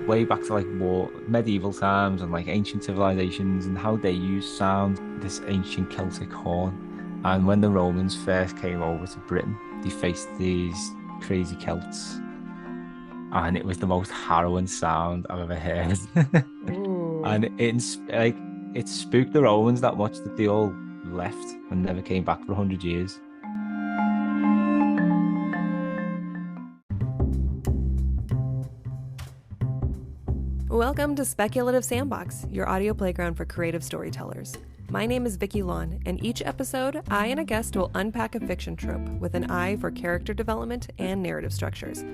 way back to like medieval times and like ancient civilizations and how they use sound, this ancient Celtic horn. And when the Romans first came over to Britain, they faced these crazy Celts, and it was the most harrowing sound I've ever heard. Ooh. And like it spooked the Romans that much that they all left and never came back for 100 years. Welcome to Speculative Sandbox, your audio playground for creative storytellers. My name is Vicky Lawn, and each episode, I and a guest will unpack a fiction trope with an eye for character development and narrative structures.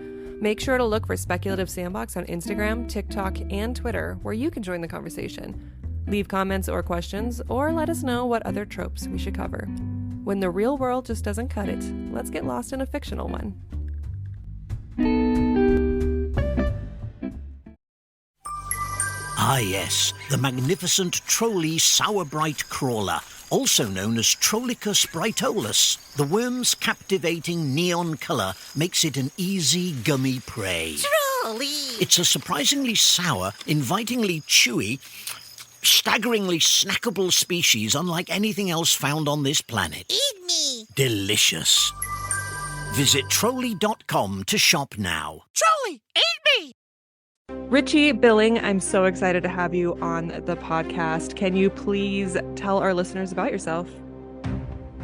Make sure to look for Speculative Sandbox on Instagram, TikTok, and Twitter, where you can join the conversation. Leave comments or questions, or let us know what other tropes we should cover. When the real world just doesn't cut it, let's get lost in a fictional one. Ah yes, the magnificent Trolley Sourbright Crawler, also known as Trollicus brightolus. The worm's captivating neon colour makes it an easy, gummy prey. Trolley! It's a surprisingly sour, invitingly chewy, staggeringly snackable species unlike anything else found on this planet. Eat me! Delicious. Visit trolley.com to shop now. Trolley, eat me! Richie Billing, I'm so excited to have you on the podcast. Can you please tell our listeners about yourself?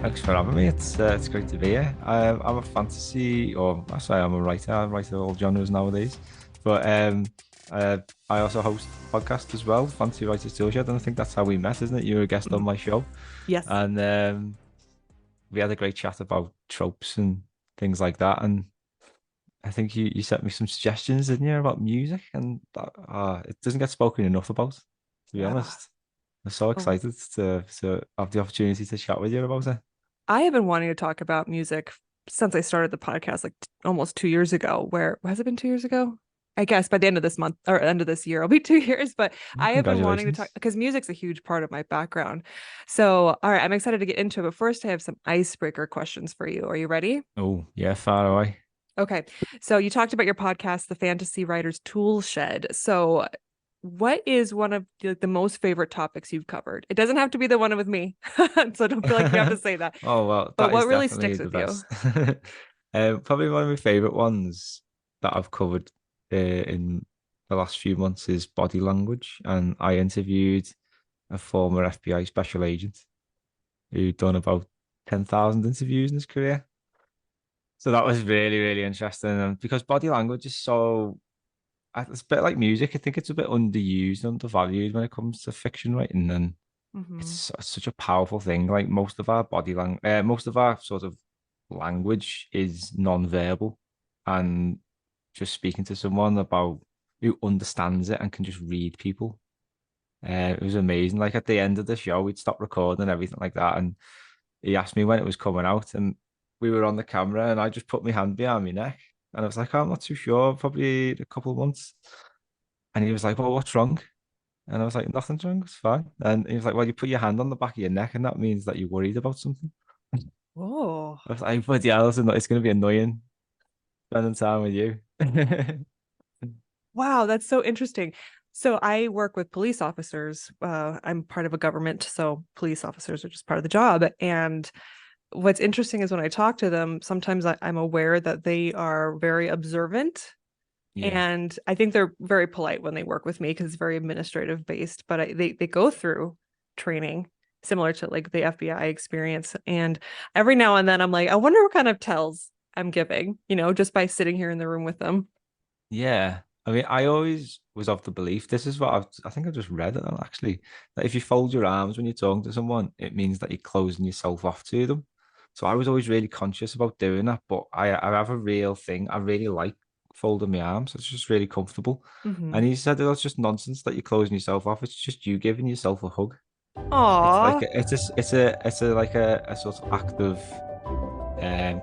Thanks for having me. It's great to be here. I'm a fantasy, or actually I'm a writer. I write all genres nowadays. But I also host a podcast as well, Fantasy Writers Tool Shed, and I think that's how we met, isn't it? You were a guest on my show. Yes. And we had a great chat about tropes and things like that. And I think you sent me some suggestions, didn't you, about music, and that, it doesn't get spoken enough about, to be honest. I'm so excited to have the opportunity to chat with you about it. I have been wanting to talk about music since I started the podcast, like almost 2 years ago. Where has it been 2 years ago? I guess by the end of this month or end of this year, it'll be 2 years. But I have been wanting to talk because music's a huge part of my background. So, all right, I'm excited to get into it. But first, I have some icebreaker questions for you. Are you ready? Oh, yeah, far away. Okay. So you talked about your podcast, The Fantasy Writers Tool Shed. So what is one of the most favorite topics you've covered? It doesn't have to be the one with me. So don't feel like you have to say that. Oh, well, but what really sticks with you? Probably one of my favorite ones that I've covered in the last few months is body language. And I interviewed a former FBI special agent who'd done about 10,000 interviews in his career. So that was really, really interesting. And because body language is so, it's a bit like music. I think it's a bit underused, undervalued when it comes to fiction writing. And it's such a powerful thing. Like most of our most of our sort of language is non-verbal. And just speaking to someone about who understands it and can just read people. It was amazing. Like at the end of the show, we'd stop recording and everything like that. And he asked me when it was coming out, and we were on the camera, and I just put my hand behind my neck, and I was like, oh, I'm not too sure, probably a couple of months. And he was like, well, what's wrong? And I was like, nothing's wrong, it's fine. And he was like, well, you put your hand on the back of your neck, and that means that you're worried about something. Oh, I was like, but yeah, it's going to be annoying spending time with you. wow, that's so interesting. So I work with police officers. I'm part of a government, so police officers are just part of the job. And what's interesting is when I talk to them, sometimes I'm aware that they are very observant. Yeah. And I think they're very polite when they work with me because it's very administrative based, but they go through training similar to like the FBI experience. And every now and then I'm like, I wonder what kind of tells I'm giving, just by sitting here in the room with them. Yeah. I mean, I always was of the belief, this is what I think I just read it actually, that if you fold your arms when you're talking to someone, it means that you're closing yourself off to them. So I was always really conscious about doing that, but I have a real thing. I really like folding my arms. It's just really comfortable. And he said that's just nonsense that you're closing yourself off. It's just you giving yourself a hug. Aww. It's like a sort of act of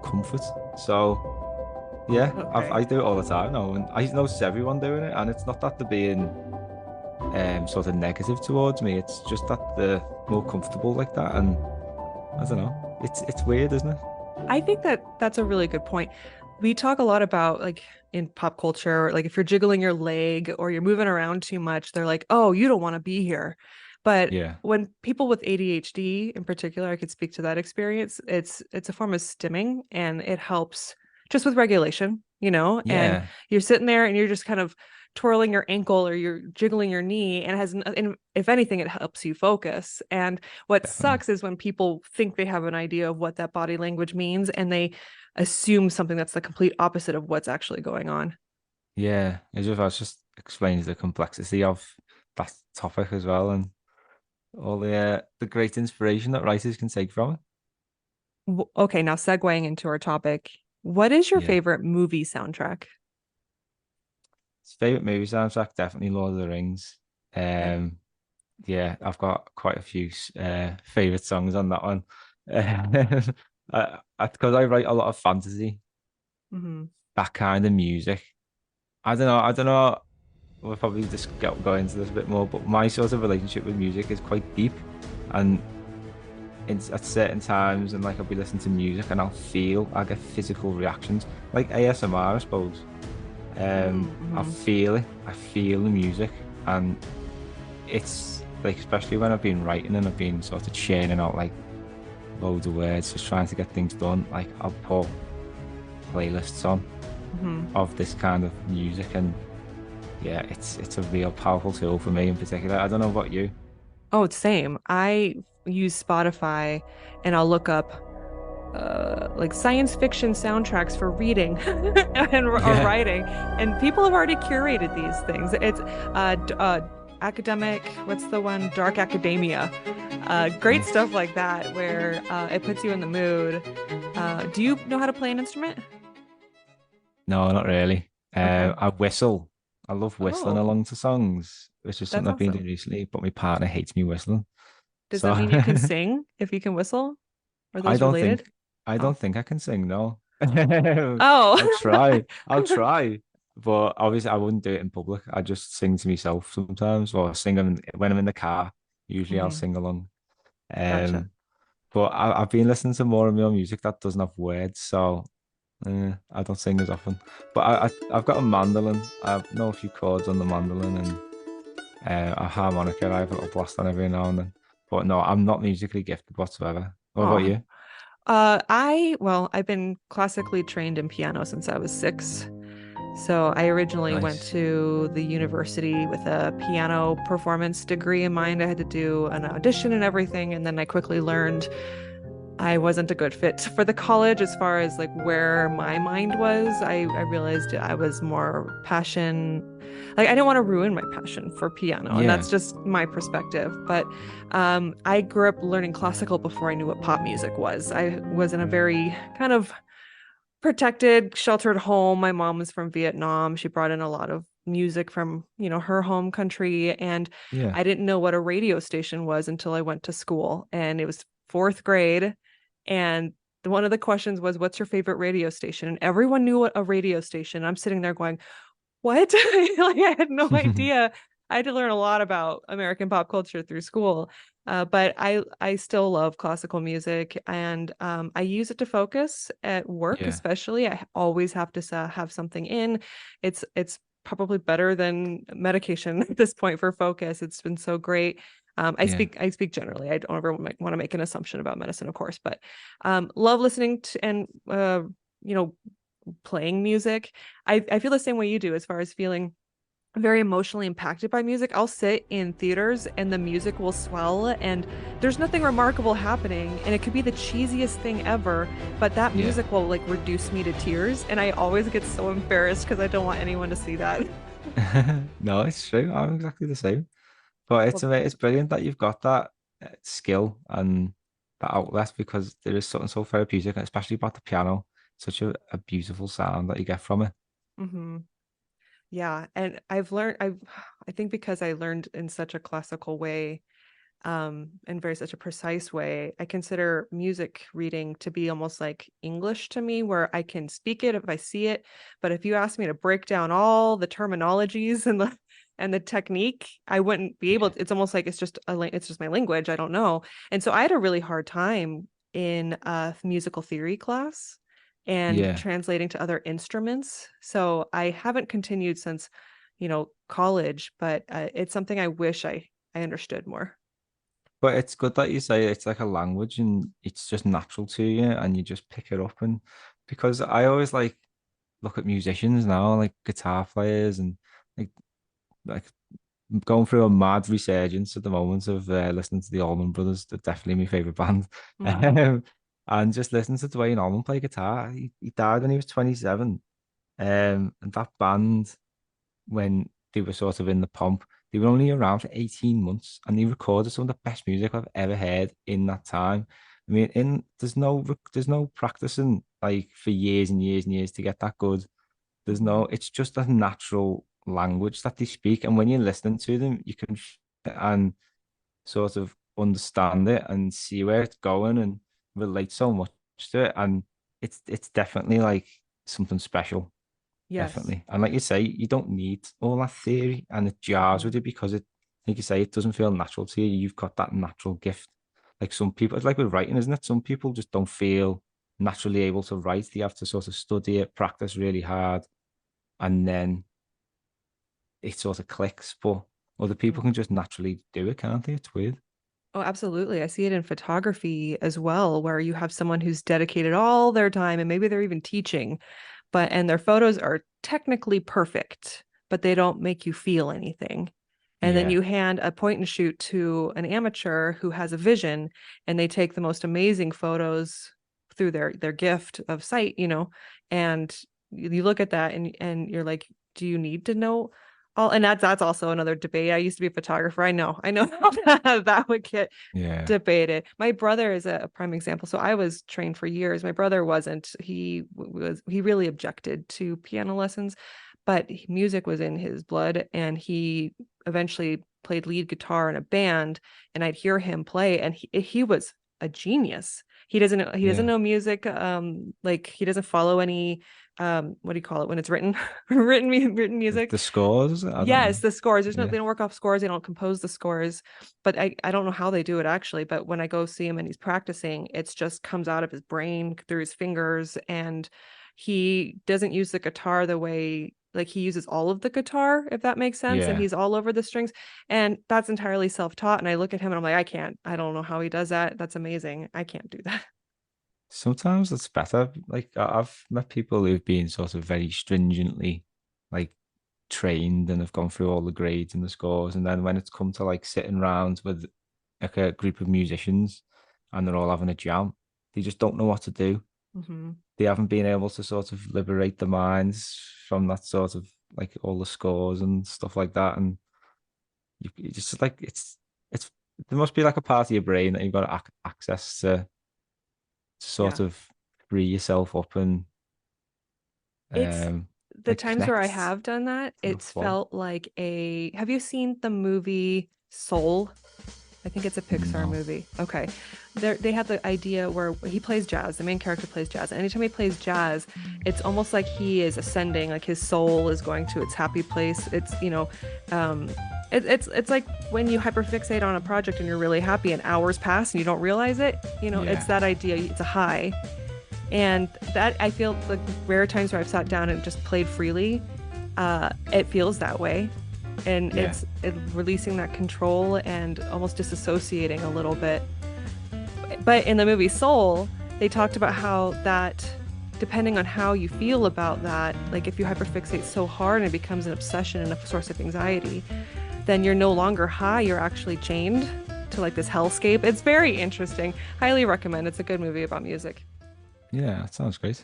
comfort. So yeah, okay. I do it all the time now, and I notice everyone doing it, and it's not that they're being sort of negative towards me. It's just that they're more comfortable like that, and I don't know. It's weird, isn't it? I think that's a really good point. We talk a lot about like in pop culture, like if you're jiggling your leg or you're moving around too much, they're like, oh, you don't want to be here. But Yeah, when people with ADHD in particular, I could speak to that experience, it's a form of stimming and it helps just with regulation, and yeah, you're sitting there and you're just kind of twirling your ankle or you're jiggling your knee and and if anything, it helps you focus. And what definitely. sucks is when people think they have an idea of what that body language means and they assume something that's the complete opposite of what's actually going on. Yeah, I was just explaining the complexity of that topic as well, and all the great inspiration that writers can take from it. Okay, now segueing into our topic, what is your Yeah. favorite movie soundtrack? Favorite movie soundtrack, definitely Lord of the Rings. Okay. Um, yeah, I've got quite a few favorite songs on that one. Because I write a lot of fantasy, Mm-hmm. that kind of music. I don't know. We'll probably just go into this a bit more, but my sort of relationship with music is quite deep, and at certain times, and like I'll be listening to music, and I get physical reactions, like ASMR, I suppose. I Mm-hmm. feel it. I feel the music, and it's like, especially when I've been writing and I've been sort of churning out like loads of words, just trying to get things done. Like I'll put playlists on Mm-hmm. of this kind of music, and yeah, it's a real powerful tool for me in particular. I don't know about you. Oh, it's same. I use Spotify and I'll look up like science fiction soundtracks for reading and or Yeah, writing, and people have already curated these things. It's academic, what's the one, dark academia, great nice. stuff like that where it puts you in the mood. Do you know how to play an instrument? No, not really. Okay. I whistle. I love whistling Oh, along to songs, which is that's something I've been doing awesome. recently, but my partner hates me whistling. Does So that mean you can sing if you can whistle? Are I those don't related? think I Oh. don't think I can sing, no. Oh. I'll try. I'll try. But obviously I wouldn't do it in public. I just sing to myself sometimes, or when I'm in the car. Usually I'll Mhm. sing along. Gotcha. Um, but I've been listening to more and more music that doesn't have words, so I don't sing as often. But I've got a mandolin. I know a few chords on the mandolin, and a harmonica. I have a little blast on every now and then. But no, I'm not musically gifted whatsoever. What about Oh. you? I've been classically trained in piano since I was 6. So I originally went Nice. to the university with a piano performance degree in mind. I had to do an audition and everything, and then I quickly learned I wasn't a good fit for the college as far as like where my mind was. I realized I was more passion, like I didn't want to ruin my passion for piano, and that's Yeah, just my perspective. But I grew up learning classical before I knew what pop music was. I was in a very kind of protected, sheltered home. My mom was from Vietnam. She brought in a lot of music from, her home country. And yeah. I didn't know what a radio station was until I went to school. And it was fourth grade. And one of the questions was, what's your favorite radio station? And everyone knew what a radio station. I'm sitting there going, what? Like I had no idea. I had to learn a lot about American pop culture through school. But I still love classical music, and I use it to focus at work, Yeah, especially. I always have to have something in. It's probably better than medication at this point for focus. It's been so great. yeah, I speak generally. I don't ever want to make an assumption about medicine, of course, but love listening to and you know playing music. I feel the same way you do as far as feeling very emotionally impacted by music. I'll sit in theaters and the music will swell and there's nothing remarkable happening and it could be the cheesiest thing ever, but that yeah. music will like reduce me to tears and I always get so embarrassed because I don't want anyone to see that. No, it's true. I'm exactly the same. But Well, it's brilliant that you've got that skill and that outlet, because there is something so therapeutic, and especially about the piano. Such a beautiful sound that you get from it. mhm. Yeah, and I think because I learned in such a classical way, in very such a precise way, I consider music reading to be almost like English to me, where I can speak it if I see it, but if you ask me to break down all the terminologies and the technique, I wouldn't be able Yeah. to. It's almost like it's just my language. I don't know. And so I had a really hard time in a musical theory class. and Yeah. translating to other instruments. So I haven't continued since, college, but it's something I wish I understood more. But it's good that you say it's like a language and it's just natural to you and you just pick it up. And because I always like look at musicians now, like guitar players and like going through a mad resurgence at the moment of listening to the Allman Brothers. They're definitely my favorite band. Mhm. And just listening to Dwayne Allman play guitar. He died when he was 27. And that band, when they were sort of in the pomp, they were only around for 18 months and they recorded some of the best music I've ever heard in that time. I mean, there's no practicing like for years and years and years to get that good. Mhm. It's just a natural language that they speak. And when you're listening to them, you can and sort of understand it and see where it's going and relate so much to it. And it's definitely like something special, Yes. definitely. And like you say, you don't need all that theory and it jars Mhm. with you because like you say, it doesn't feel natural to you. You've got that natural gift. Like some people, it's like with writing, isn't it? Some people just don't feel naturally able to write. They have to sort of study it, practice really hard, and then it sort of clicks. But other people can Mhm. just naturally do it, can't they? It's weird. Oh, absolutely. I see it in photography as well, where you have someone who's dedicated all their time and maybe they're even teaching, and their photos are technically perfect, but they don't make you feel anything. And then Yeah, you hand a point and shoot to an amateur who has a vision and they take the most amazing photos through their gift of sight, and you look at that and you're like, do you need to know all? And that's also another debate. I used to be a photographer. I know how that would get yeah, debated. My brother is a prime example. So I was trained for years. My brother wasn't. He really objected to piano lessons, but music was in his blood, and he eventually played lead guitar in a band. And I'd hear him play, and he was a genius. He doesn't yeah. know music. Like he doesn't follow any what do you call it when it's written written music. The scores, I don't know. Yes, the scores. Yeah, They don't work off scores. They don't compose the scores. But I don't know how they do it actually. But when I go see him and he's practicing, it's just comes out of his brain through his fingers. And he doesn't use the guitar the way like he uses all of the guitar, if that makes sense. And yeah. he's all over the strings. And that's entirely self-taught. And I look at him and I'm like, I can't. I don't know how he does that. That's amazing. I can't do that. Sometimes it's better. Like I've met people who've been sort of very stringently like trained and have gone through all the grades and the scores. And then when it's come to like sitting around with like a group of musicians and they're all having a jam, they just don't know what to do. Mm-hmm. They haven't been able to sort of liberate the minds from that sort of like all the scores and stuff like that. And you just like it's there must be like a part of your brain that you've got access to Yeah. sort of free yourself up and It's um the like times where I connect have done that, to the it's flow. felt like have you seen the movie Soul? I think it's a Pixar No. movie. Okay. They had the idea where he plays jazz. The main character plays jazz. And anytime he plays jazz, it's almost like he is ascending, like his soul is going to its happy place. Um, it's like when you hyperfixate on a project and you're really happy and hours pass and you don't realize it. It's Yeah. that idea. It's a high. And that I feel the rare times where I've sat down and just played freely, it feels that way. And Yeah. it's releasing that control and almost disassociating a little bit. But in the movie Soul, they talked about how that, depending on how you feel about that, like if you hyperfixate so hard and it becomes an obsession and a source of anxiety, then you're no longer high, you're actually chained to like this hellscape. It's very interesting. Highly recommend. It's a good movie about music. Yeah, that sounds great.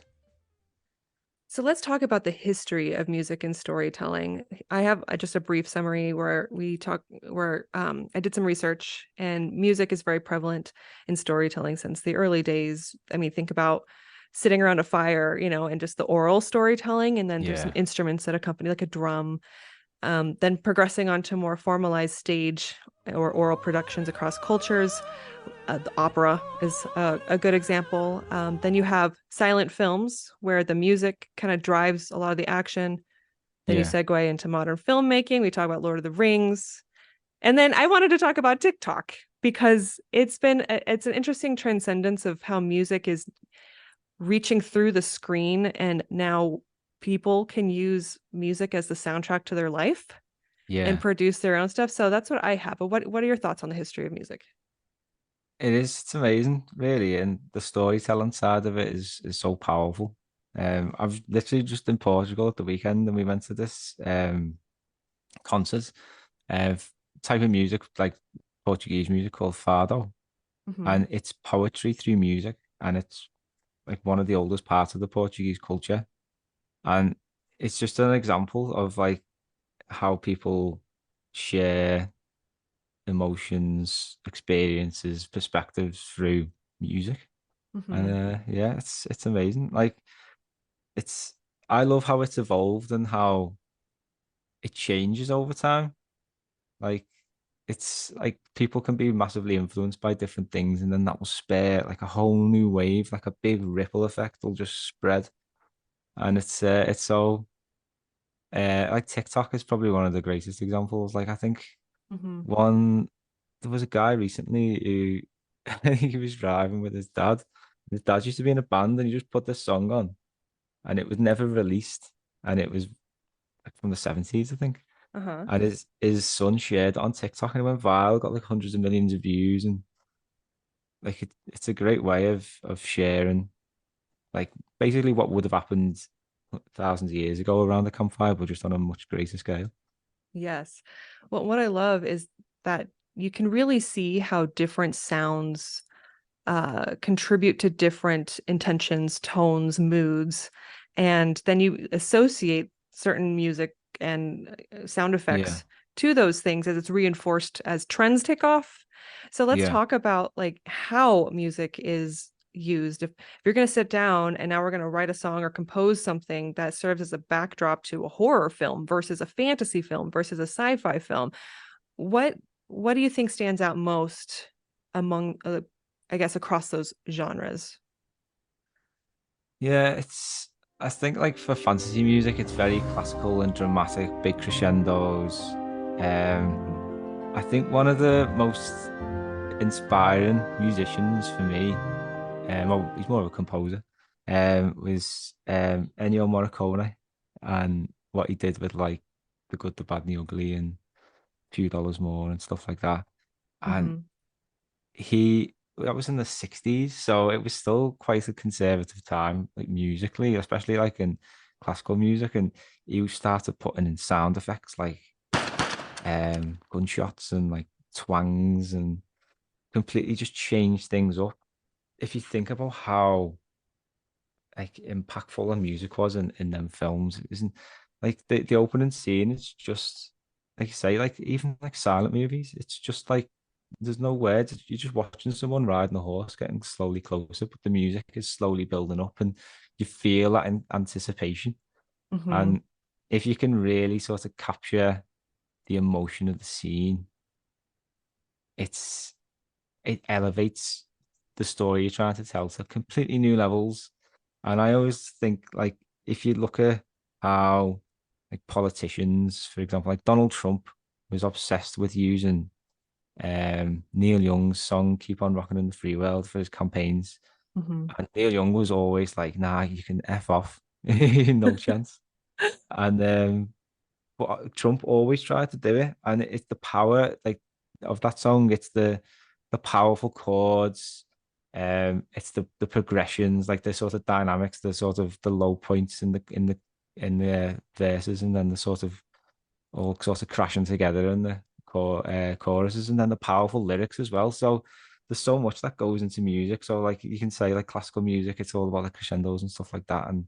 So let's talk about the history of music and storytelling. I have just a brief summary where I did some research, and music is very prevalent in storytelling since the early days. I mean, think about sitting around a fire, and just the oral storytelling, and then there's some Yeah. instruments that accompany, like a drum. Then progressing on to more formalized stage or oral productions across cultures. The opera is a good example. Then you have silent films where the music kind of drives a lot of the action. Then you Yeah. segue into modern filmmaking. We talk about Lord of the Rings. And then I wanted to talk about TikTok because it's an interesting transcendence of how music is reaching through the screen, and now people can use music as the soundtrack to their life and produce their own stuff. So that's what I have. But what are your thoughts on the history of music? It's amazing, really, and the storytelling side of it is so powerful. I've literally just in Portugal at the weekend, and we went to this concert of type of music like Portuguese music called fado, and it's poetry through music, and it's like one of the oldest parts of the Portuguese culture, and it's just an example of like how people share emotions, experiences, perspectives through music. And yeah, it's amazing. Like it's I love how it's evolved and how it changes over time. Like it's like people can be massively influenced by different things, and then that will spare like a whole new wave, like a big ripple effect will just spread. And it's so like TikTok is probably one of the greatest examples. Like I think one there was a guy recently who he was driving with his dad. His dad used to be in a band, and he just put this song on, and it was never released, and it was like from the 70s, I think. And his son shared it on TikTok, and it went viral, got like hundreds of millions of views, and like it's a great way of sharing like basically what would have happened thousands of years ago around the campfire, but just on a much greater scale. Yes. Well, what I love is that you can really see how different sounds contribute to different intentions, tones, moods, and then you associate certain music and sound effects to those things as it's reinforced as trends take off. So let's talk about like how music is used. If you're going to sit down and now we're going to write a song or compose something that serves as a backdrop to a horror film versus a fantasy film versus a sci-fi film, what do you think stands out most among I guess across those genres? Yeah, I think like for fantasy music, it's very classical and dramatic, big crescendos. I think one of the most inspiring musicians for me, well, he's more of a composer, was Ennio Morricone, and what he did with like The Good, the Bad, and the Ugly, and A Few Dollars More and stuff like that. And that was in the 60s, so it was still quite a conservative time, like musically, especially like in classical music. And he started putting in sound effects like gunshots and like twangs, and completely just changed things up. If you think about how like impactful the music was in them films, it isn't like the opening scene, it's just like you say, like even like silent movies, it's just like there's no words. You're just watching someone riding a horse getting slowly closer, but the music is slowly building up, and you feel that in anticipation. And if you can really sort of capture the emotion of the scene, it elevates the story you're trying to tell to completely new levels. And I always think like if you look at how like politicians, for example, like Donald Trump was obsessed with using Neil Young's song "Keep on Rocking in the Free World" for his campaigns, and Neil Young was always like, "Nah, you can f off, no chance." And but Trump always tried to do it, and it's the power like of that song. It's the powerful chords, it's the progressions, like the sort of dynamics, the sort of the low points in the verses, and then the sort of all sort of crashing together in the choruses, and then the powerful lyrics as well. So there's so much that goes into music. So like you can say like classical music, it's all about the crescendos and stuff like that, and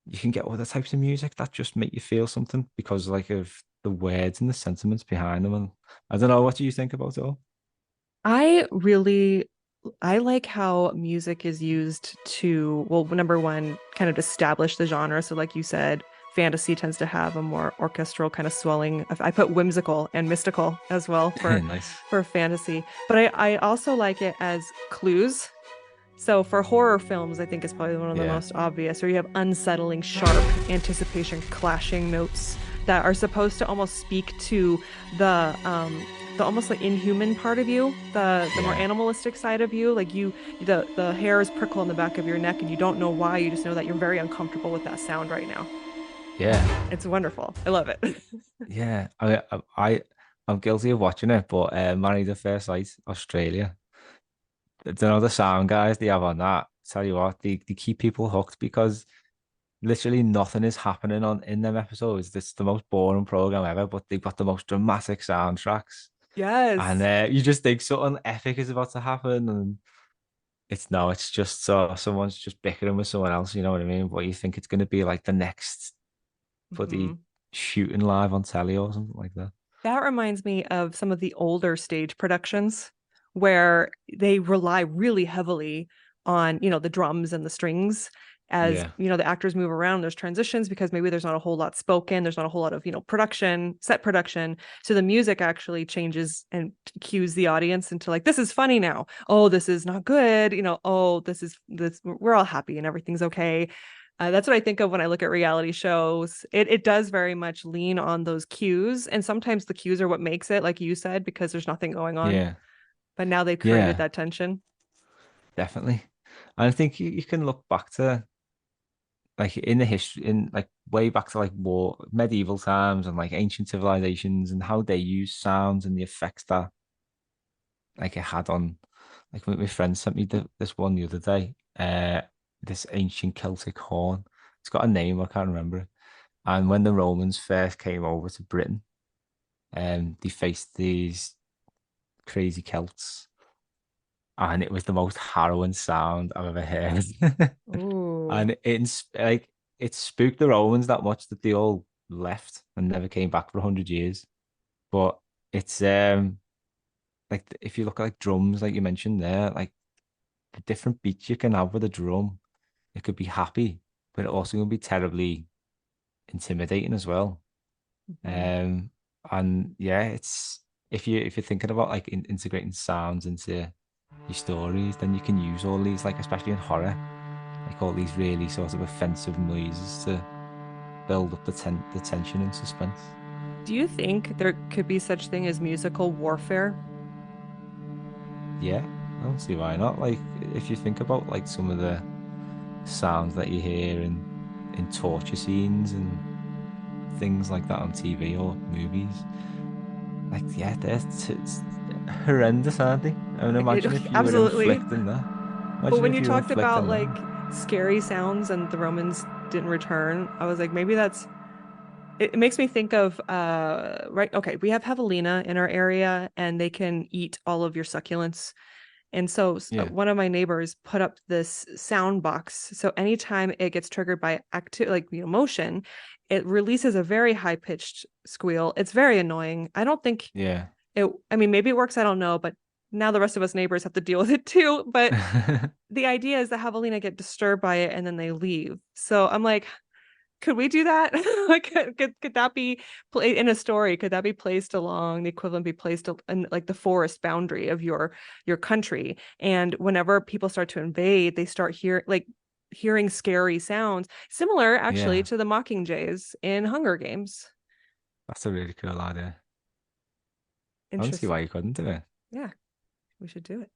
you can get other types of music that just make you feel something because like of the words and the sentiments behind them. And I don't know, what do you think about it all? I like how music is used to, well, number one, kind of establish the genre. So like you said, fantasy tends to have a more orchestral kind of swelling. I put whimsical and mystical as well for Nice. for fantasy. But I also like it as clues. So for horror films, I think is probably one of the most obvious, where you have unsettling, sharp anticipation clashing notes that are supposed to almost speak to almost like inhuman part of you, the more Yeah. animalistic side of you. Like the hairs prickle on the back of your neck and you don't know why. You just know that you're very uncomfortable with that sound right now. Yeah. It's wonderful. I love it. Yeah. I'm guilty of watching it, but Married at First Sight, Australia. I don't know the sound guys they have on that. Tell you what, they keep people hooked because literally nothing is happening on in them episodes. It's the most boring program ever, but they've got the most dramatic soundtracks. And Yes. you just think something epic is about to happen, and it's just someone's just bickering with someone else. You know what I mean? What you think it's going to be like the next bloody Mhm. shooting live on telly or something like that. That reminds me of some of the older stage productions where they rely really heavily on, the drums and the strings as, Yeah, the actors move around. There's transitions because maybe there's not a whole lot spoken. There's not a whole lot of, set production. So the music actually changes and cues the audience into like, this is funny now. Oh, this is not good. Oh, this, we're all happy and everything's okay. That's what I think of when I look at reality shows. It does very much lean on those cues, and sometimes the cues are what makes it, like you said, because there's nothing going on. yeah, But now they've created yeah, that tension. definitely. And I think you can look back to like in the history in like way back to like war medieval times and like ancient civilizations and how they use sounds and the effects that like it had on like my friend sent me this one the other day this ancient Celtic horn. It's got a name, I can't remember it. And when the Romans first came over to Britain, they faced these crazy Celts, and it was the most harrowing sound I've ever heard. Ooh. And like it spooked the Romans that much that they all left and never came back for 100 years. But it's like if you look at like drums, like you mentioned there, like the different beats you can have with a drum, it could be happy, but it also can be terribly intimidating as well. Mhm. And yeah, it's if you're thinking about like integrating sounds into your stories, then you can use all these, like especially in horror, like all these really sort of offensive noises to build up the tension and suspense. Do you think there could be such thing as musical warfare? Yeah, I don't see why not. Like if you think about like some of the sounds that you hear in torture scenes and things like that on TV or movies, like yeah, it's horrendous, aren't they? I mean, imagine if you were Absolutely. inflicting that. But Imagine when if you you were talked about inflicting like that. scary sounds and the Romans didn't return, I was like, maybe that's it makes me think of right, okay, we have javelina in our area and they can eat all of your succulents. And so Yeah, one of my neighbors put up this sound box. So anytime it gets triggered by motion, it releases a very high pitched squeal. It's very annoying. I don't think yeah, I mean, maybe it works, I don't know, but now the rest of us neighbors have to deal with it too. But the idea is that javelina get disturbed by it and then they leave. So I'm like, could we do that? Like, could that be in a story? Could that be placed along the equivalent be placed in like the forest boundary of your country? And whenever people start to invade, they start hearing scary sounds, similar actually yeah. to the Mockingjays in Hunger Games. That's a really cool idea. I don't see Interesting. why you couldn't do it. Yeah, we should do it.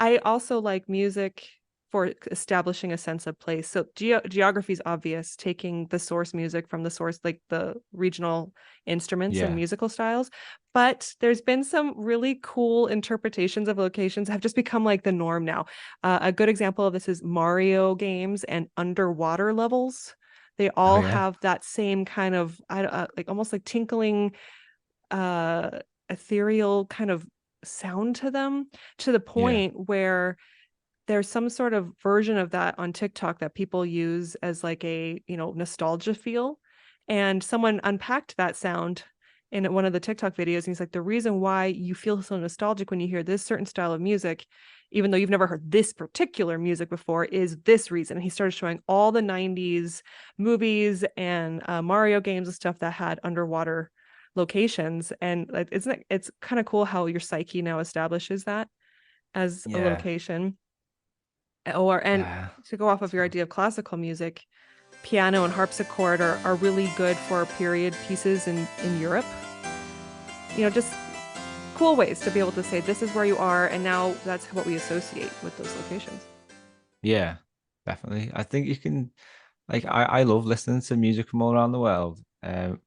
I also like music for establishing a sense of place. So geography is obvious, taking the source music from the source, like the regional instruments and Yeah. musical styles. But there's been some really cool interpretations of locations have just become like the norm now. A good example of this is Mario games and underwater levels. They Oh all yeah. have that same kind of like almost like tinkling, uh, ethereal kind of sound to them, to the Yeah. point where there's some sort of version of that on TikTok that people use as like a, nostalgia feel. And someone unpacked that sound in one of the TikTok videos. And he's like, the reason why you feel so nostalgic when you hear this certain style of music, even though you've never heard this particular music before, is this reason. And he started showing all the 90s movies and Mario games and stuff that had underwater locations. And like, it's kind of cool how your psyche now establishes that as a Yeah. location. And Yeah. to go off of your So, idea of classical music, piano and harpsichord are really good for period pieces in Europe. Just cool ways to be able to say this is where you are, and now that's what we associate with those locations. Yeah, definitely. I think you can like I love listening to music from all around the world.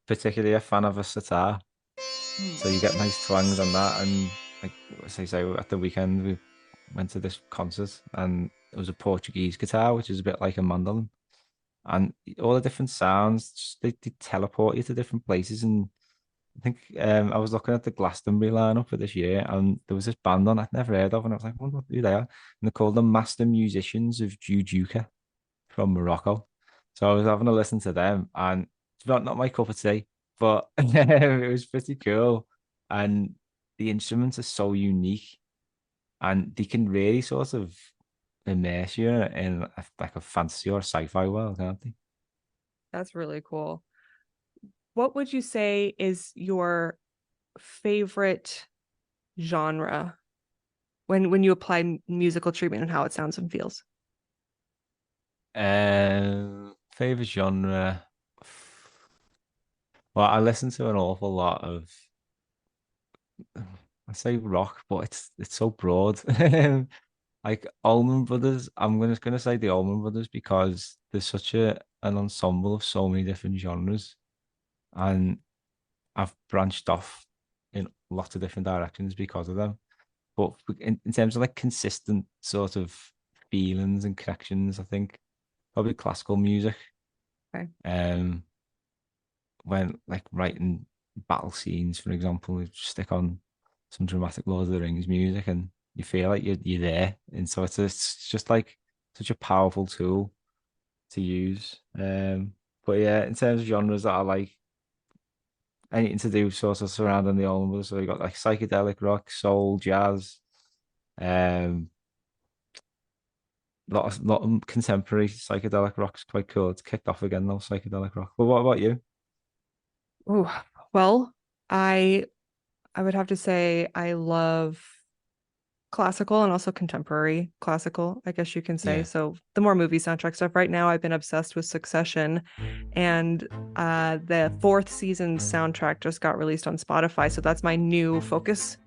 Particularly a fan of a sitar. So you get nice twangs on that. And like as I say, at the weekend we went to this concert and it was a Portuguese guitar, which is a bit like a mandolin. And all the different sounds, they teleport you to different places. And I think I was looking at the Glastonbury lineup for this year, and there was this band on I'd never heard of, and I was like, I wonder who they are. And they're called the Master Musicians of Jujuka from Morocco. So I was having a listen to them, and it's not my cup of tea, but it was pretty cool. And the instruments are so unique, and they can really sort of immerse you in like a fantasy or sci-fi world, can't they? That's really cool. What would you say is your favorite genre when you apply musical treatment and how it sounds and feels? Favorite genre. Well, I listen to an awful lot of I say rock, but it's so broad. Like Allman Brothers, I'm gonna say the Allman Brothers because there's such an ensemble of so many different genres, and I've branched off in lots of different directions because of them. But in terms of like consistent sort of feelings and connections, I think probably classical music. Okay. When like writing battle scenes, for example, you stick on some dramatic Lord of the Rings music and you feel like you're there. And so it's just like such a powerful tool to use. But yeah, in terms of genres that I like, anything to do sort of surrounding the old, so you got like psychedelic rock, soul, jazz, um, lot of contemporary psychedelic rock's quite cool. It's kicked off again though, psychedelic rock. But what about you? Oh, well, I would have to say I love classical and also contemporary classical, I guess you can say. Yeah. So the more movie soundtrack stuff. Right now, I've been obsessed with Succession, and the fourth season soundtrack just got released on Spotify. So that's my new focus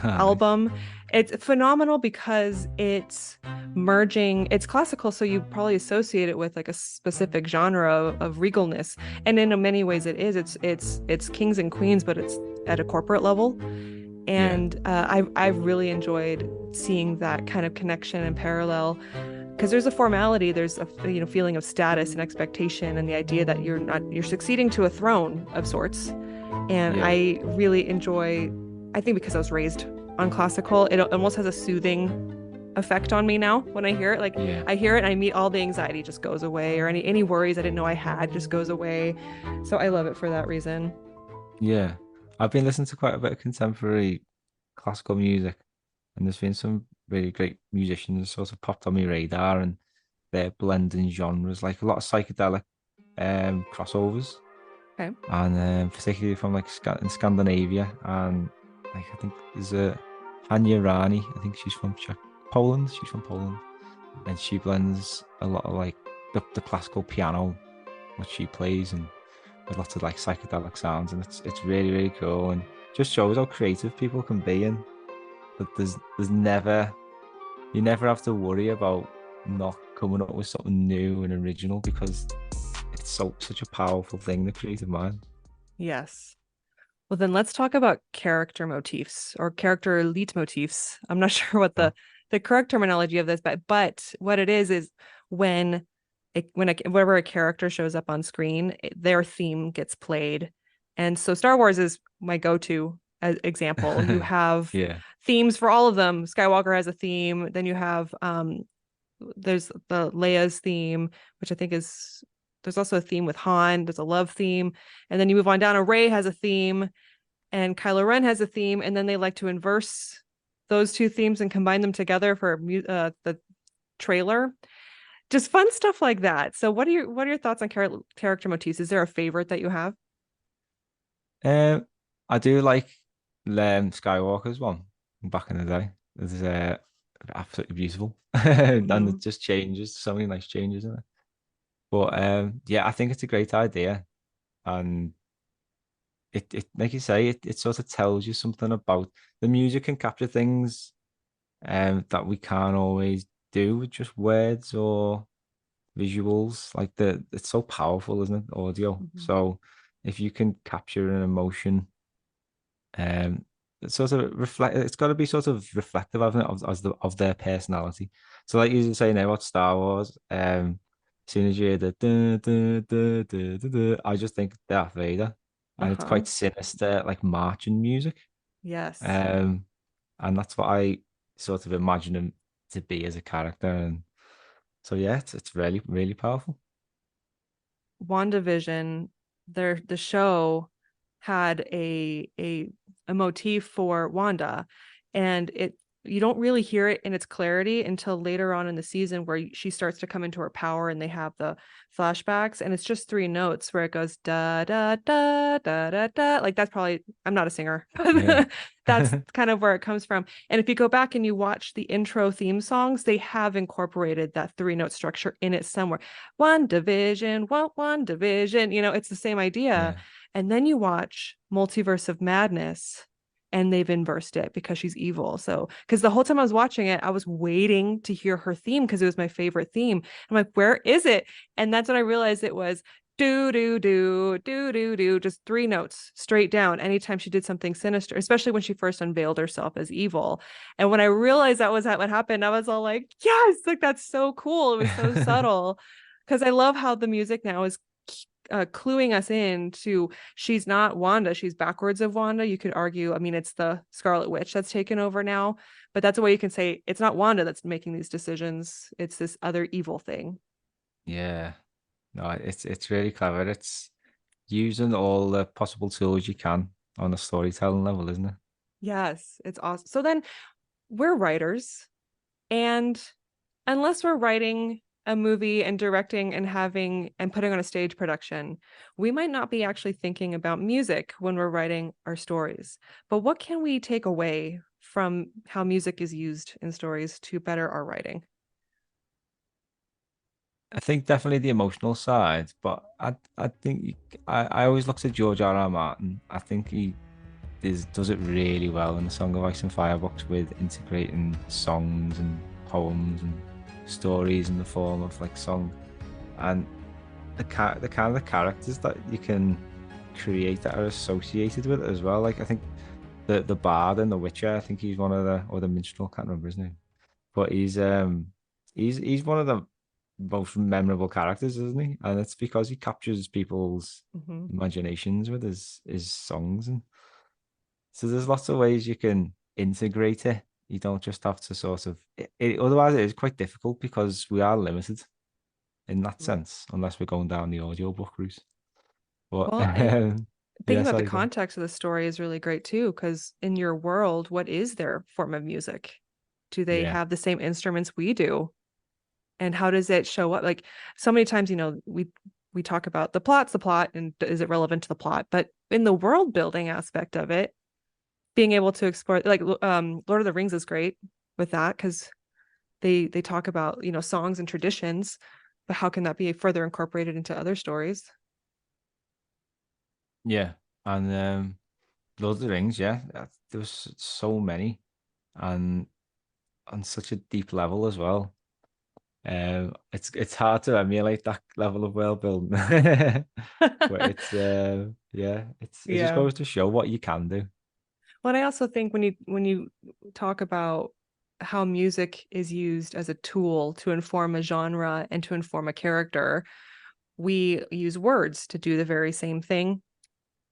album. It's phenomenal because it's merging, it's classical, so you probably associate it with like a specific genre of regalness. And in many ways it is. It's kings and queens, but it's at a corporate level. And I've really enjoyed seeing that kind of connection and parallel because there's a formality, there's a feeling of status and expectation, and the idea that you're succeeding to a throne of sorts. And I really enjoy. I think because I was raised on classical, it almost has a soothing effect on me now when I hear it. Like I hear it and I meet all the anxiety just goes away, or any worries I didn't know I had just goes away. So I love it for that reason. Yeah. I've been listening to quite a bit of contemporary classical music, and there's been some really great musicians sort of popped on my radar, and they're blending genres, like a lot of psychedelic crossovers. Okay. And particularly from like in Scandinavia, and like I think there's a Hanya Rani, I think she's from Poland. She's from Poland, and she blends a lot of like the classical piano, what she plays, and with lots of like psychedelic sounds, and it's really really cool, and just shows how creative people can be, and that there's never you never have to worry about not coming up with something new and original because it's such a powerful thing, the creative mind. Yes. Well, then let's talk about character motifs or character leitmotifs. I'm not sure what the correct terminology of this, but what it is when whenever a character shows up on screen, their theme gets played. And so Star Wars is my go-to example. You have themes for all of them. Skywalker has a theme. Then you have there's the Leia's theme, which I think is there's also a theme with Han. There's a love theme, and then you move on down. Rey has a theme, and Kylo Ren has a theme, and then they like to inverse those two themes and combine them together for the trailer. Just fun stuff like that. So, what are your thoughts on character motifs? Is there a favorite that you have? I do like Skywalker's one back in the day. It's absolutely beautiful, and it just changes. So many nice changes in it. But yeah, I think it's a great idea, and it like you say, it sort of tells you something about the music can capture things that we can't always do with just words or visuals. Like it's so powerful, isn't it? Audio. Mhm. So if you can capture an emotion, um, it's sort of reflect. It's got to be sort of reflective of it, of their personality. So like you say now about Star Wars, as soon as you hear the I just think Darth Vader, and it's Uh-huh. quite sinister, like marching music. Yes. Um, and that's what I sort of imagine him to be as a character. And so yeah, it's really, really powerful. WandaVision, the show had a motif for Wanda, and it you don't really hear it in its clarity until later on in the season where she starts to come into her power and they have the flashbacks, and it's just three notes where it goes da da da da da da. Like that's probably, I'm not a singer, Yeah. but that's kind of where it comes from. And if you go back and you watch the intro theme songs, they have incorporated that three note structure in it somewhere. One division, one division, it's the same idea. Yeah. And then you watch Multiverse of Madness and they've inversed it because she's evil. So, because the whole time I was watching it, I was waiting to hear her theme because it was my favorite theme. I'm like, where is it? And that's when I realized it was do, do, do, do, do, do, just three notes straight down anytime she did something sinister, especially when she first unveiled herself as evil. And when I realized that was what happened, I was all like, yes, like that's so cool. It was so subtle because I love how the music now is cluing us in to she's not Wanda, she's backwards of Wanda. You could argue, I mean, it's the Scarlet Witch that's taken over now, but that's a way you can say it's not Wanda that's making these decisions. It's this other evil thing. Yeah. No, it's really clever. It's using all the possible tools you can on a storytelling level, isn't it? Yes, it's awesome. So then we're writers, and unless we're writing a movie and directing and having and putting on a stage production, we might not be actually thinking about music when we're writing our stories. But what can we take away from how music is used in stories to better our writing? I think definitely the emotional side, but I think I always look to George R. R. Martin. I think he does it really well in the Song of Ice and Firebox with integrating songs and poems and stories in the form of like song, and the kind of the characters that you can create that are associated with it as well. Like I think the bard in The Witcher, I think he's one of the or the minstrel, can't remember his name, but he's one of the most memorable characters, isn't he? And it's because he captures people's Mhm. imaginations with his songs. And so there's lots of ways you can integrate it. You don't just have to sort of otherwise it is quite difficult because we are limited in that sense, unless we're going down the audiobook route. But Well, and yeah, thinking about the sorry, go on. context of the story is really great too, because in your world, what is their form of music? Do they Yeah. have the same instruments we do? And how does it show up? Like so many times, we talk about the plot's the plot and is it relevant to the plot? But in the world building aspect of it, being able to explore, like Lord of the Rings is great with that because they talk about songs and traditions, but how can that be further incorporated into other stories? Yeah. And Lord of the Rings, yeah. There was so many and on such a deep level as well. It's hard to emulate that level of world building. But it's yeah, it just Yeah. goes to show what you can do. But I also think when you talk about how music is used as a tool to inform a genre and to inform a character, we use words to do the very same thing.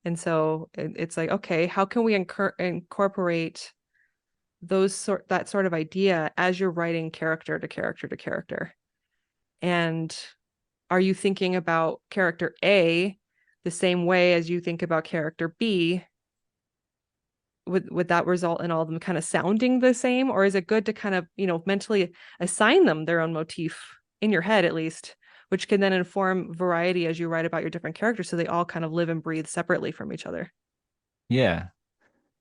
And so it's like, okay, how can we incorporate that sort of idea as you're writing character to character to character? And are you thinking about character A the same way as you think about character B? Would that result in all of them kind of sounding the same, or is it good to kind of mentally assign them their own motif in your head at least, which can then inform variety as you write about your different characters so they all kind of live and breathe separately from each other? Yeah.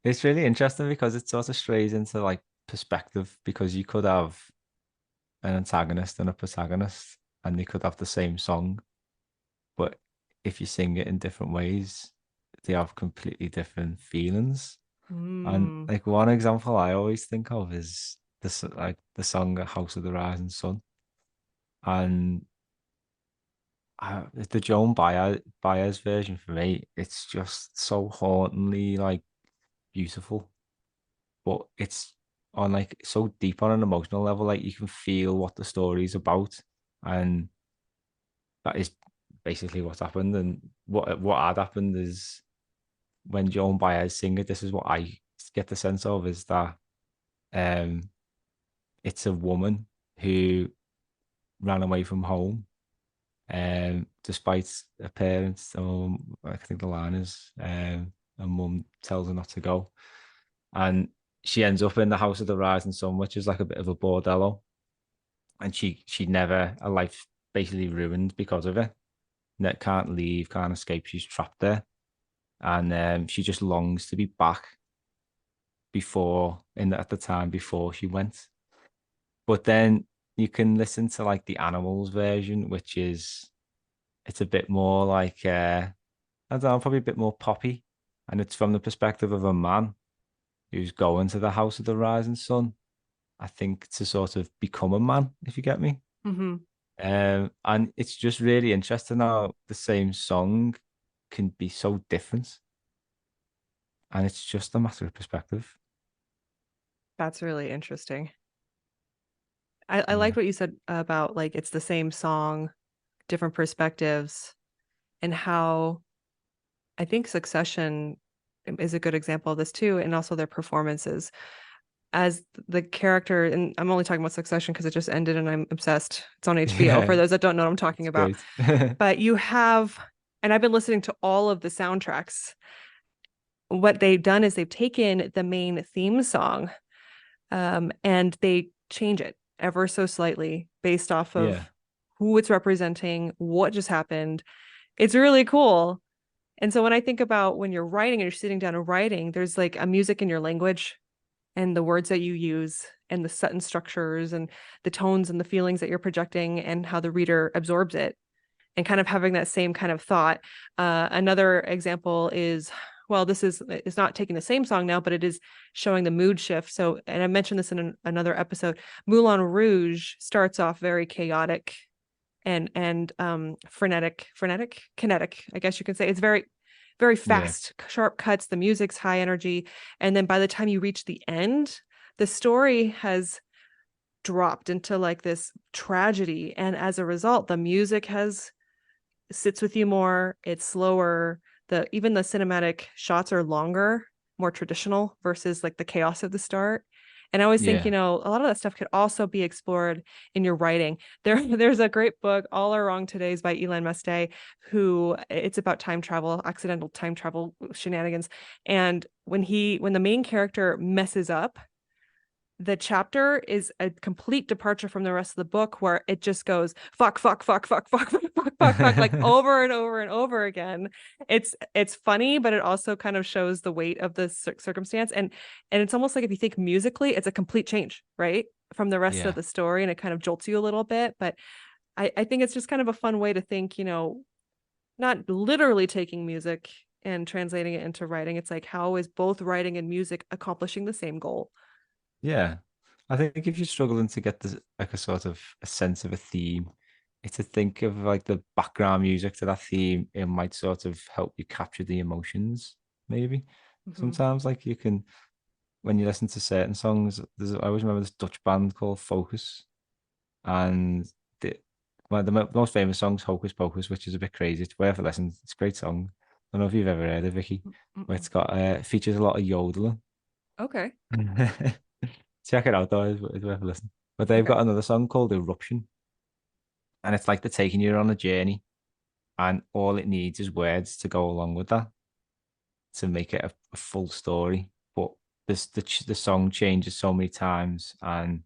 It's really interesting because it sort of strays into like perspective because you could have an antagonist and a protagonist and they could have the same song, but if you sing it in different ways, they have completely different feelings. And Mm. like one example I always think of is this, like the song "House of the Rising Sun," and the Baez version for me, it's just so hauntingly like beautiful, but it's on like so deep on an emotional level, like you can feel what the story is about, and that is basically what's happened. And what had happened is when Joan Baez sing it, this is what I get the sense of is that um it's a woman who ran away from home, despite her parents. I think the line is, her mum tells her not to go, and she ends up in the House of the Rising Sun, which is like a bit of a bordello, and she never her life basically ruined because of it. That can't leave, can't escape. She's trapped there, and she just longs to be back at the time before she went. But then you can listen to like the Animals version, which is it's a bit more like I don't know, probably a bit more poppy, and it's from the perspective of a man who's going to the House of the Rising Sun. I think to sort of become a man, if you get me. Hmm. And it's just really interesting how the same song can be so different, and it's just a matter of perspective. That's really interesting. I Yeah, liked what you said about like it's the same song, different perspectives, and how I think Succession is a good example of this too, and also their performances. As the character, and I'm only talking about Succession because it just ended and I'm obsessed. It's on HBO for yeah, those that don't know what I'm talking it's about. great. But you have, and I've been listening to all of the soundtracks. What they've done is they've taken the main theme song, and they change it ever so slightly based off Yeah, of who it's representing, what just happened. It's really cool. And so when I think about when you're writing and you're sitting down and writing, there's like a music in your language and the words that you use and the sentence structures and the tones and the feelings that you're projecting and how the reader absorbs it and kind of having that same kind of thought. Another example is, well, this is it's not taking the same song now, but it is showing the mood shift. So, and I mentioned this in another episode, Moulin Rouge starts off very chaotic and kinetic, I guess you can say. It's very yeah, fast, sharp cuts, the music's high energy, and then by the time you reach the end, the story has dropped into like this tragedy, and as a result the music has sits with you more, it's slower, even the cinematic shots are longer, more traditional versus like the chaos of the start. And I always think, yeah, a lot of that stuff could also be explored in your writing. There's a great book, All Are Wrong Todays by Elon Muste, who it's about time travel, accidental time travel shenanigans. And when the main character messes up, the chapter is a complete departure from the rest of the book where it just goes fuck fuck fuck fuck fuck fuck fuck fuck fuck like over and over and over again. It's funny, but it also kind of shows the weight of the circumstance, and it's almost like if you think musically it's a complete change, right, from the rest of yeah, the story, and it kind of jolts you a little bit. But I think it's just kind of a fun way to think, not literally taking music and translating it into writing. It's like, how is both writing and music accomplishing the same goal? yeah. I think if you're struggling to get like a sort of a sense of a theme, it's to think of like the background music to that theme. It might sort of help you capture the emotions, maybe. Mm-hmm. Sometimes, like you can, when you listen to certain songs, I always remember this Dutch band called Focus, and the one of the most famous songs, Hocus Pocus, which is a bit crazy. It's worth a listen. It's a great song. I don't know if you've ever heard of Vicky, but Mm-mm. it's got features a lot of yodeling. Okay. Check it out though, it's worth a listen. But they've Okay. got another song called Eruption, and it's like they're taking you on a journey, and all it needs is words to go along with that to make it a full story. But the song changes so many times and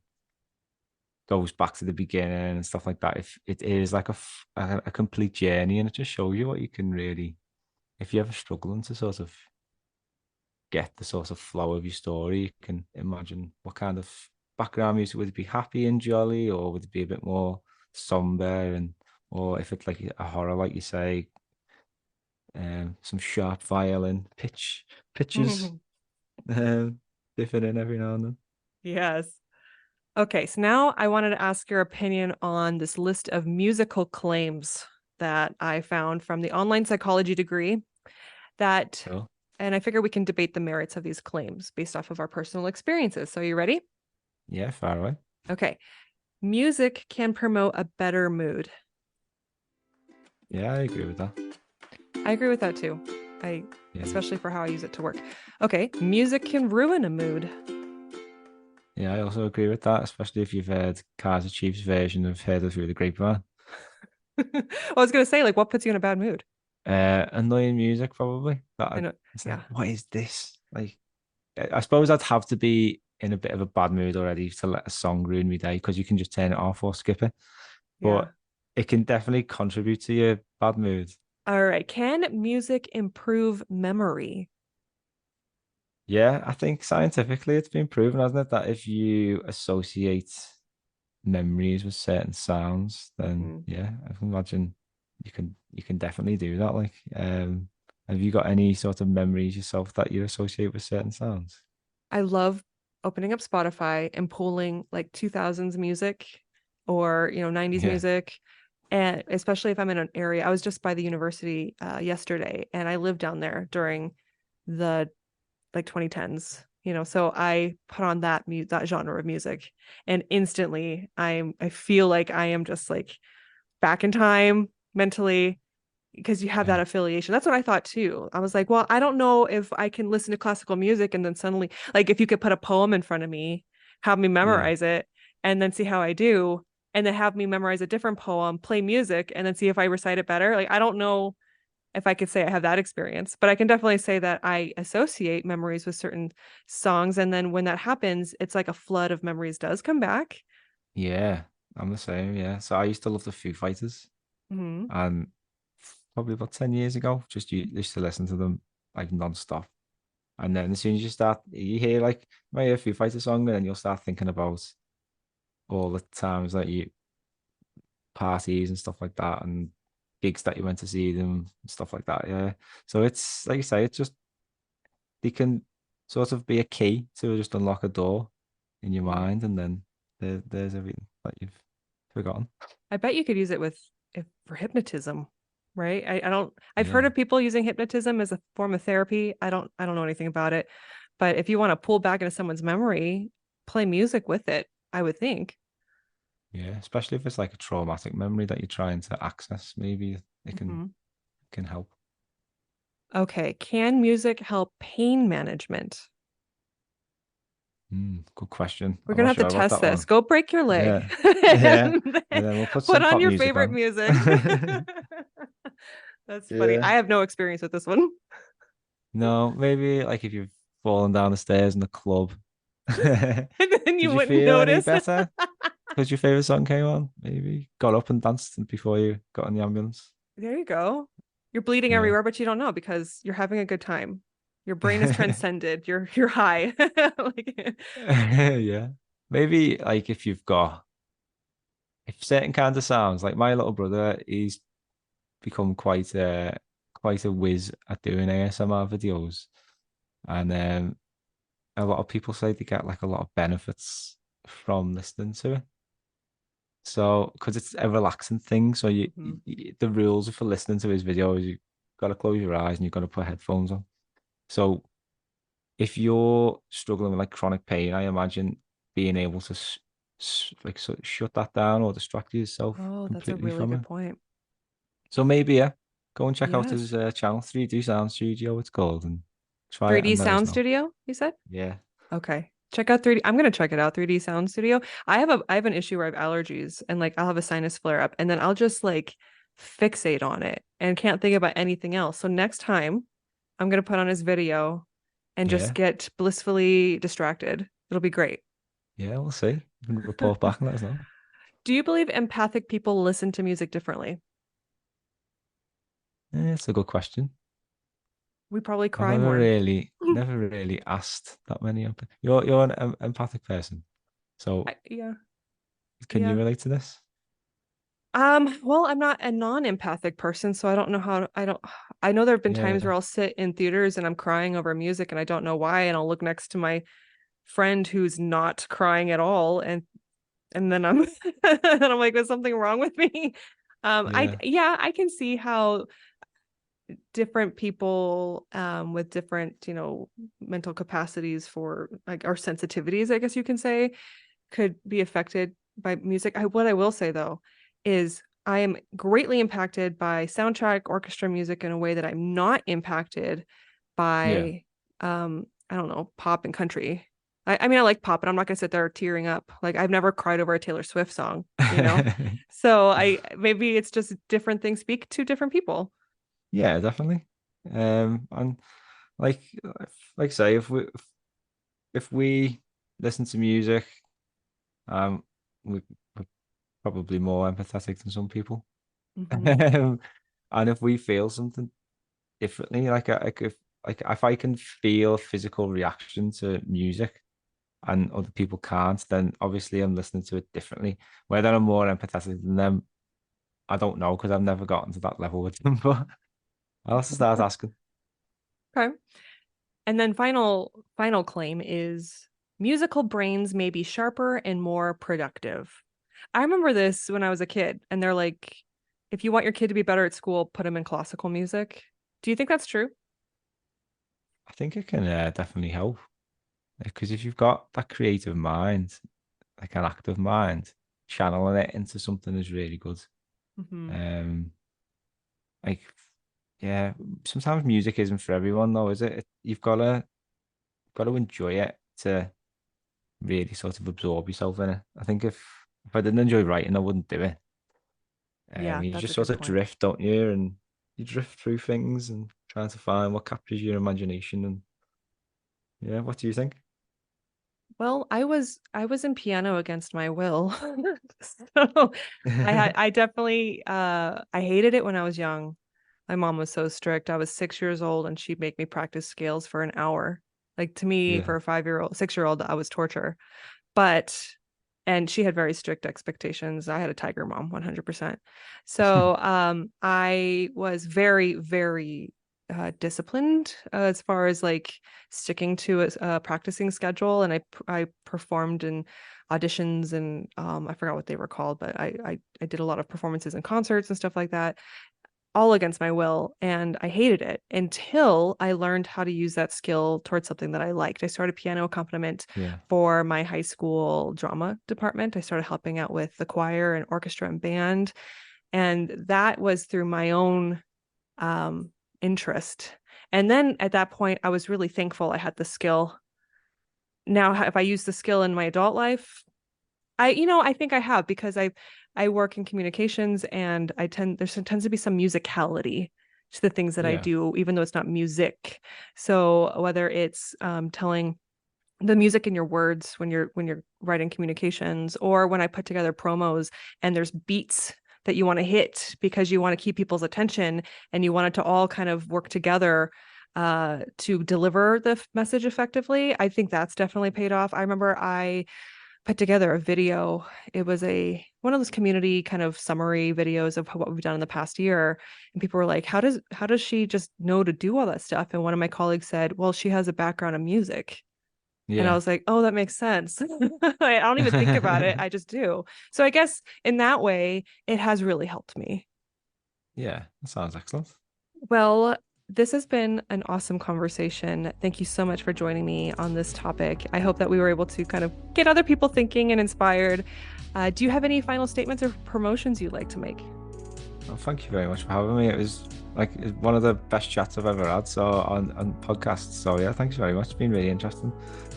goes back to the beginning and stuff like that. If it is like a complete journey, and it just shows you what you can really, if you're ever struggling to sort of get the sort of flow of your story, you can imagine what kind of background music would it be, happy and jolly, or would it be a bit more somber, and or if it's like a horror, like you say, some sharp violin pitches, different every now and then. Yes. Okay, so now I wanted to ask your opinion on this list of musical claims that I found from the online psychology degree that, So and I figure we can debate the merits of these claims based off of our personal experiences. So, you ready? yeah, far away. Okay. Music can promote a better mood. Yeah, I agree with that. I agree with that too. Especially for how I use it to work. Okay. Music can ruin a mood. Yeah, I also agree with that, especially if you've heard Kaiser Chiefs version of Heard It Through the Grapevine. I was going to say, like, what puts you in a bad mood? Annoying music, probably. I know. It's Yeah. like, what is this? Like, I suppose I'd have to be in a bit of a bad mood already to let a song ruin my day, because you can just turn it off or skip it. Yeah. But it can definitely contribute to your bad mood. All right. Can music improve memory? Yeah, I think scientifically it's been proven, hasn't it, that if you associate memories with certain sounds, then Mhm. yeah, I can imagine you can definitely do that. Like, have you got any sort of memories yourself that you associate with certain sounds? I love opening up Spotify and pulling like 2000s music or, 90s Yeah, music. And especially if I'm in an area, I was just by the university yesterday and I lived down there during the like 2010s, so I put on that genre of music and instantly I feel like I am just like back in time mentally because you have yeah, that affiliation. That's what I thought too. I was like, well, I don't know if I can listen to classical music and then suddenly, like, if you could put a poem in front of me, have me yeah, memorize it, and then see how I do, and then have me memorize a different poem, play music, and then see if I recite it better. Like, I don't know if I could say I have that experience, but I can definitely say that I associate memories with certain songs. And then when that happens, it's like a flood of memories does come back. yeah. I'm the same. Yeah. So I used to love the Foo Fighters, Mm-hmm. and probably about 10 years ago, just used to listen to them like non-stop. And then as soon as you hear like you might hear a Foo Fighter song, and then you'll start thinking about all the times that you parties and stuff like that, and gigs that you went to see them and stuff like that. Yeah. So it's like you say, it's just they can sort of be a key to just unlock a door in your mind, and then there's everything that you've forgotten. I bet you could use it for hypnotism, right? I've heard Yeah. of people using hypnotism as a form of therapy. I don't know anything about it, but if you want to pull back into someone's memory, play music with it, I would think. Yeah. Especially if it's like a traumatic memory that you're trying to access, maybe it Mhm. can help. Okay. Can music help pain management? Good question. We're I'm gonna not have to sure about test that this. one. Go break your leg Yeah. Yeah. and And then then we'll put put some on pop your music favorite on. music. That's funny. Yeah. I have no experience with this one. No, maybe like if you've fallen down the stairs in the club. Did And then you you wouldn't feel any notice. better because your favorite song came on? Maybe got up and danced before you got in the ambulance. There you go. You're bleeding Yeah. everywhere, but you don't know because you're having a good time. Your brain is transcended. You're high. Like, Yeah. Maybe like if certain kinds of sounds, like my little brother, he's become quite a whiz at doing ASMR videos. And a lot of people say they get like a lot of benefits from listening to it. So, because it's a relaxing thing, so Mhm. the rules for listening to his videos, you got to close your eyes and you got to put headphones on. So, if you're struggling with like chronic pain, I imagine being able to like sort of shut that down or distract yourself Oh, that's a completely really from good it. point. So maybe yeah, go and check out his Yes. channel, 3D Sound Studio, it's called, and try it 3D and let us Sound know. Studio, you said? Yeah, Okay. Check out 3D. I'm gonna check it out. 3D Sound Studio. I have an issue where I have allergies and like I'll have a sinus flare up and then I'll just like fixate on it and can't think about anything else. So next time I'm gonna put on his video and just yeah, get blissfully distracted. It'll be great. yeah. We'll see. You can report back and let us know. Do you believe empathic people listen to music differently? Yeah, it's a good question. We probably I've cry more. never really asked that many. You're an empathic person, so Yeah. can you Yeah. relate to this? Well, I'm not a non-empathic person, so I don't know how I I know there have been times Yeah. where I'll sit in theaters and I'm crying over music and I don't know why, and I'll look next to my friend who's not crying at all, and then I'm and I'm like, "Is something wrong with me?" Yeah. I can see how different people with different, mental capacities for like, or sensitivities, I guess you can say, could be affected by music. What I will say though is I am greatly impacted by soundtrack orchestra music in a way that I'm not impacted Yeah. by I don't know, pop and country. I mean, I like pop, but I'm not gonna sit there tearing up. Like, I've never cried over a Taylor Swift song, you know? So I maybe it's just different things speak to different people. Yeah, definitely. And like like say if we listen to music, um, we're probably more empathetic than some people. Mhm. And if we feel something differently, like if I can feel physical reaction to music and other people can't, then obviously I'm listening to it differently. Whether I'm more empathetic than them, I don't know because I've never gotten to that level with them. But I'll have to start asking. Okay. And then final claim is musical brains may be sharper and more productive. I remember this when I was a kid, and they're like, if you want your kid to be better at school, put him in classical music. Do you think that's true? I think it can definitely help because if you've got that creative mind, like an active mind, channeling it into something is really good. Hmm. Um, like yeah, sometimes music isn't for everyone though, is it? You've got to enjoy it to really sort of absorb yourself in it. I think if I didn't enjoy writing, I wouldn't do it. Yeah, You that's a just sort good of point. drift, don't you? And you drift through things and trying to find what captures your imagination. And yeah, what do you think? Well, I was in piano against my will. So I definitely I hated it when I was young. My mom was so strict. I was 6 years old and she'd make me practice scales for an hour. Like, to me, Yeah. for a 5-year-old, 6-year-old, I was torture. But and she had very strict expectations. I had a tiger mom, 100%. So I was very, very disciplined as far as like sticking to a practicing schedule, and I performed in auditions, and I forgot what they were called, but I did a lot of performances and concerts and stuff like that, all against my will, and I hated it until I learned how to use that skill towards something that I liked. I started piano accompaniment Yeah. for my high school drama department. I started helping out with the choir and orchestra and band, and that was through my own interest. And then at that point, I was really thankful I had the skill. Now, if I use the skill in my adult life, I think I have, because I work in communications, and there tends to be some musicality to the things that I Yeah. do, even though it's not music. So whether it's telling the music in your words when you're writing communications, or when I put together promos and there's beats that you want to hit because you want to keep people's attention and you want it to all kind of work together to deliver the message effectively. I think that's definitely paid off. I remember I put together a video. It was one of those community kind of summary videos of what we've done in the past year. And people were like, how does she just know to do all that stuff? And one of my colleagues said, well, she has a background in music. And I Yeah. was like, oh, that makes sense. I don't even think about it. I just do. So I guess in that way, it has really helped me. Yeah. That sounds excellent. Well, this has been an awesome conversation. Thank you so much for joining me on this topic. I hope that we were able to kind of get other people thinking and inspired. Do you have any final statements or promotions you'd like to make? Well, thank you very much for having me. It was like one of the best chats I've ever had. So on podcasts. So yeah, thanks very much. It's been really interesting.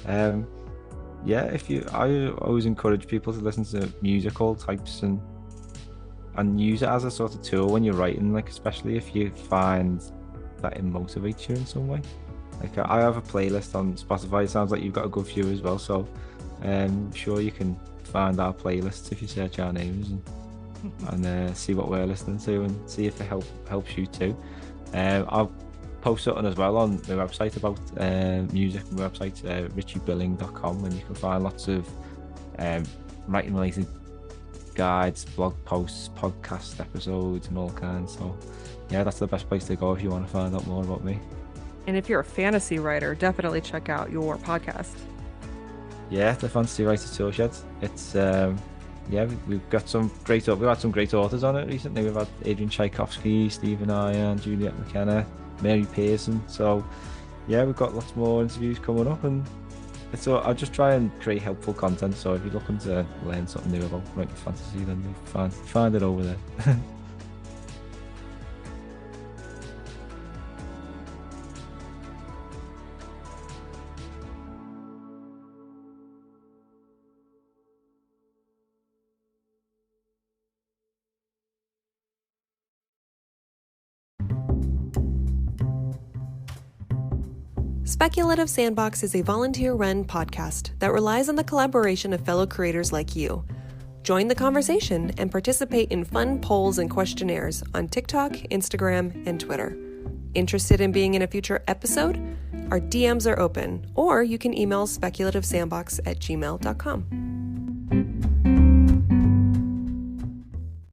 Um, yeah, I always encourage people to listen to musical types and use it as a sort of tool when you're writing, like especially if you find that it motivates you in some way. Like I have a playlist on Spotify. It sounds like you've got a good few as well. So I'm sure you can find our playlists if you search our names and see what we're listening to and see if it helps you too. I'll post something as well on my website about music. My website, richiebilling.com, and you can find lots of writing related guides, blog posts, podcast episodes, and all kinds. So yeah, that's the best place to go if you want to find out more about me. And if you're a fantasy writer, definitely check out your podcast. Yeah, the Fantasy Writers Tool Shed. It's yeah, we've had some great authors on it recently. We've had Adrian Tchaikovsky, Stephen Iron, Juliet McKenna, Mary Pearson. So yeah, we've got lots more interviews coming up, and I'll just try and create helpful content. So if you're looking to learn something new about writing fantasy, then you'll find it over there. Speculative Sandbox is a volunteer-run podcast that relies on the collaboration of fellow creators like you. Join the conversation and participate in fun polls and questionnaires on TikTok, Instagram, and Twitter. Interested in being in a future episode? Our DMs are open, or you can email speculativesandbox@gmail.com.